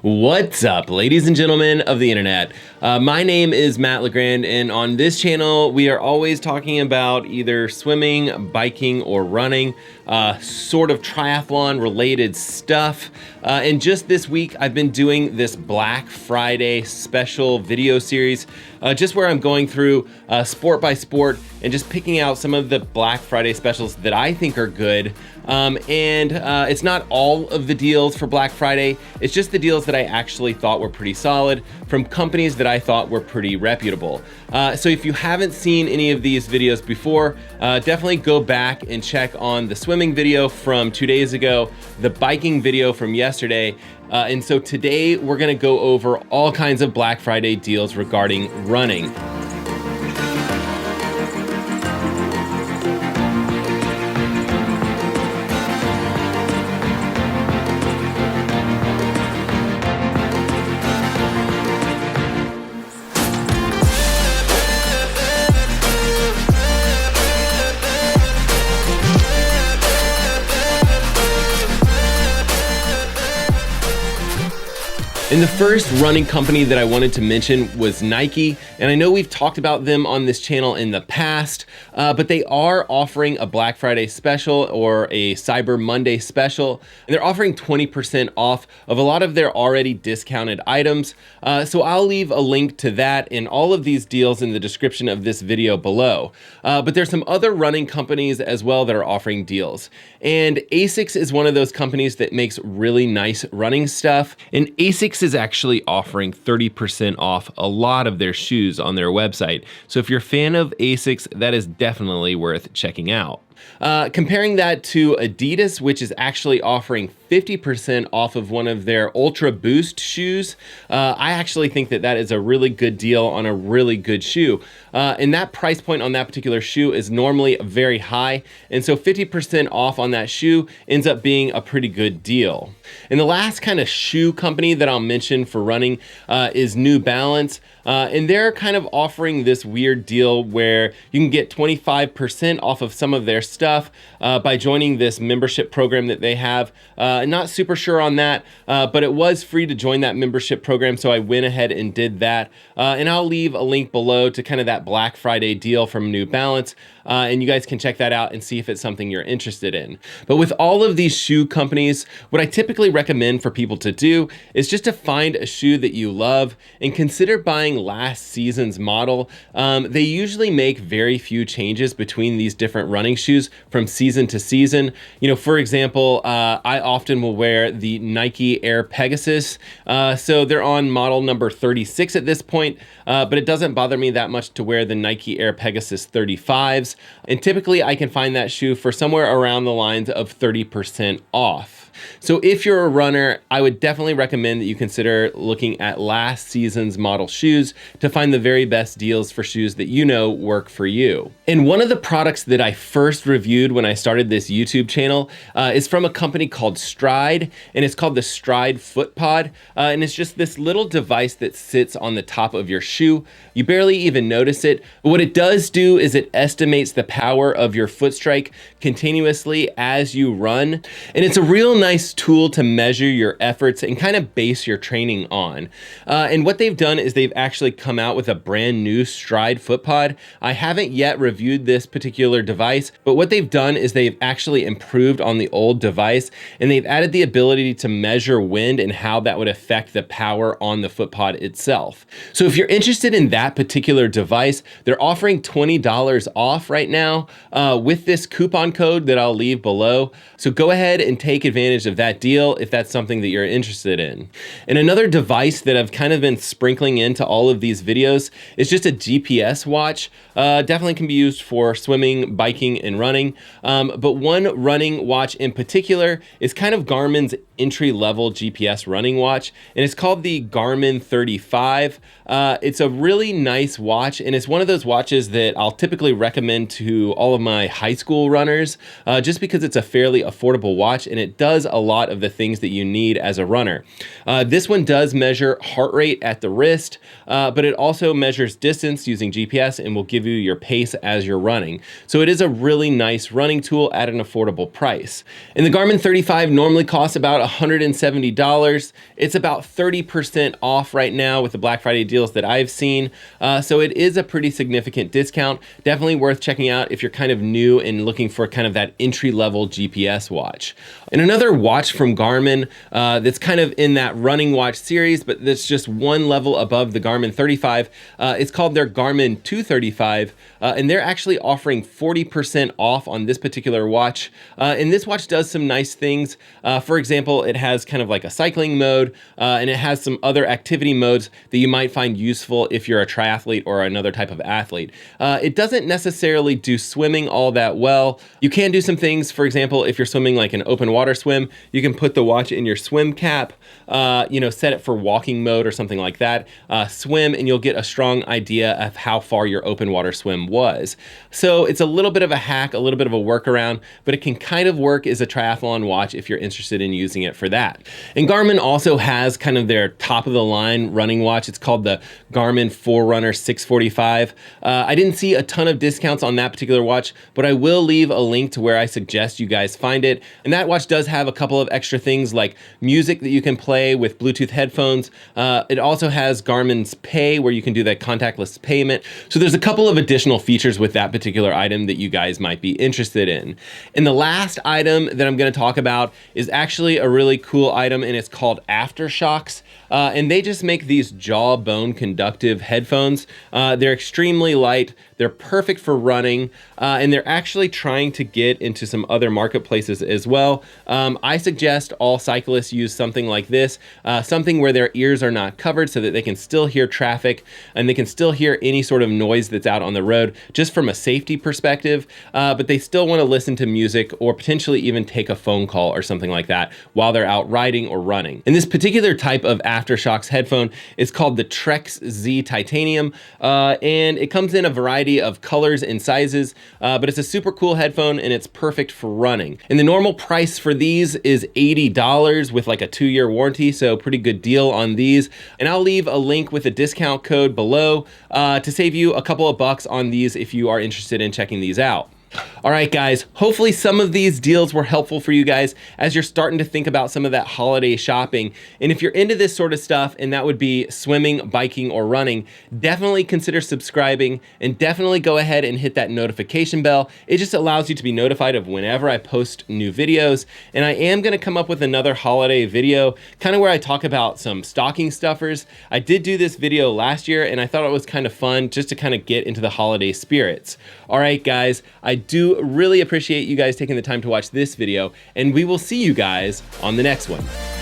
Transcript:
What's up, ladies and gentlemen of the internet? My name is Matt LeGrand, and on this channel, we are always talking about either swimming, biking, or running, sort of triathlon related stuff. And just this week, I've been doing this Black Friday special video series, just where I'm going through sport by sport and just picking out some of the Black Friday specials that I think are good. It's not all of the deals for Black Friday, it's just the deals that I actually thought were pretty solid from companies that I thought were pretty reputable. So if you haven't seen any of these videos before, definitely go back and check on the swimming video from 2 days ago, the biking video from yesterday, and so today we're gonna go over all kinds of Black Friday deals regarding running. And the first running company that I wanted to mention was Nike. And I know we've talked about them on this channel in the past, but they are offering a Black Friday special or a Cyber Monday special. And they're offering 20% off of a lot of their already discounted items. So I'll leave a link to that and all of these deals in the description of this video below. But there's some other running companies as well that are offering deals. And ASICS is one of those companies that makes really nice running stuff. And ASICS is actually offering 30% off a lot of their shoes on their website. So if you're a fan of ASICS, that is definitely worth checking out. Comparing that to Adidas, which is actually offering 50% off of one of their Ultra Boost shoes. I actually think that that is a really good deal on a really good shoe. And that price point on that particular shoe is normally very high. And so 50% off on that shoe ends up being a pretty good deal. And the last kind of shoe company that I'll mention for running is New Balance. And they're kind of offering this weird deal where you can get 25% off of some of their stuff by joining this membership program that they have. Not super sure on that, but it was free to join that membership program, so I went ahead and did that. And I'll leave a link below to kind of that Black Friday deal from New Balance, and you guys can check that out and see if it's something you're interested in. But with all of these shoe companies, what I typically recommend for people to do is just to find a shoe that you love and consider buying last season's model. They usually make very few changes between these different running shoes from season to season. You know, for example, I often will wear the Nike Air Pegasus. So they're on model number 36 at this point, but it doesn't bother me that much to wear the Nike Air Pegasus 35s. And typically I can find that shoe for somewhere around the lines of 30% off. So if you're a runner, I would definitely recommend that you consider looking at last season's model shoes to find the very best deals for shoes that you know work for you. And one of the products that I first reviewed when I started this YouTube channel is from a company called Stride, and it's called the Stride Footpod. And it's just this little device that sits on the top of your shoe. You barely even notice it. But what it does do is it estimates the power of your foot strike continuously as you run. And it's a real nice tool to measure your efforts and kind of base your training on. And what they've done is they've actually come out with a brand new Stride Footpod. I haven't yet reviewed this particular device, but what they've done is they've actually improved on the old device, and they've added the ability to measure wind and how that would affect the power on the Footpod itself. So if you're interested in that particular device, they're offering $20 off right now with this coupon code that I'll leave below. So go ahead and take advantage of that deal if that's something that you're interested in. And another device that I've kind of been sprinkling into all of these videos is just a GPS watch. Definitely can be used for swimming, biking, and running. But one running watch in particular is kind of Garmin's entry-level GPS running watch, and it's called the Garmin 35. It's a really nice watch, and it's one of those watches that I'll typically recommend to all of my high school runners, just because it's a fairly affordable watch, and it does has a lot of the things that you need as a runner. This one does measure heart rate at the wrist, but it also measures distance using GPS and will give you your pace as you're running. So it is a really nice running tool at an affordable price. And the Garmin 35 normally costs about $170. It's about 30% off right now with the Black Friday deals that I've seen. So it is a pretty significant discount. Definitely worth checking out if you're kind of new and looking for kind of that entry-level GPS watch. And another watch from Garmin that's kind of in that running watch series, but that's just one level above the Garmin 35. It's called their Garmin 235, and they're actually offering 40% off on this particular watch. And this watch does some nice things. For example, it has kind of like a cycling mode, and it has some other activity modes that you might find useful if you're a triathlete or another type of athlete. It doesn't necessarily do swimming all that well. You can do some things, for example, if you're swimming like an open water swim, you can put the watch in your swim cap, set it for walking mode or something like that, swim, and you'll get a strong idea of how far your open water swim was. So it's a little bit of a hack, a little bit of a workaround, but it can kind of work as a triathlon watch if you're interested in using it for that. And Garmin also has kind of their top of the line running watch. It's called the Garmin Forerunner645. I didn't see a ton of discounts on that particular watch, but I will leave a link to where I suggest you guys find it. And that watch does have a couple of extra things like music that you can play with Bluetooth headphones. It also has Garmin's Pay, where you can do that contactless payment. So there's a couple of additional features with that particular item that you guys might be interested in. And the last item that I'm going to talk about is actually a really cool item, and it's called Aftershokz. And they just make these jawbone conductive headphones. They're extremely light. They're perfect for running, and they're actually trying to get into some other marketplaces as well. I suggest all cyclists use something like this, something where their ears are not covered so that they can still hear traffic and they can still hear any sort of noise that's out on the road, just from a safety perspective, but they still want to listen to music or potentially even take a phone call or something like that while they're out riding or running. And this particular type of Aftershokz headphone is called the Trex Z Titanium, and it comes in a variety of colors and sizes, but it's a super cool headphone and it's perfect for running. And the normal price for these is $80 with like a 2-year warranty, so pretty good deal on these. And I'll leave a link with a discount code below to save you a couple of bucks on these if you are interested in checking these out. All right, guys, hopefully some of these deals were helpful for you guys as you're starting to think about some of that holiday shopping. And if you're into this sort of stuff, and that would be swimming, biking, or running, definitely consider subscribing and definitely go ahead and hit that notification bell. It just allows you to be notified of whenever I post new videos. And I am going to come up with another holiday video, kind of where I talk about some stocking stuffers. I did do this video last year, and I thought it was kind of fun just to kind of get into the holiday spirits. All right, guys, I do really appreciate you guys taking the time to watch this video, and we will see you guys on the next one.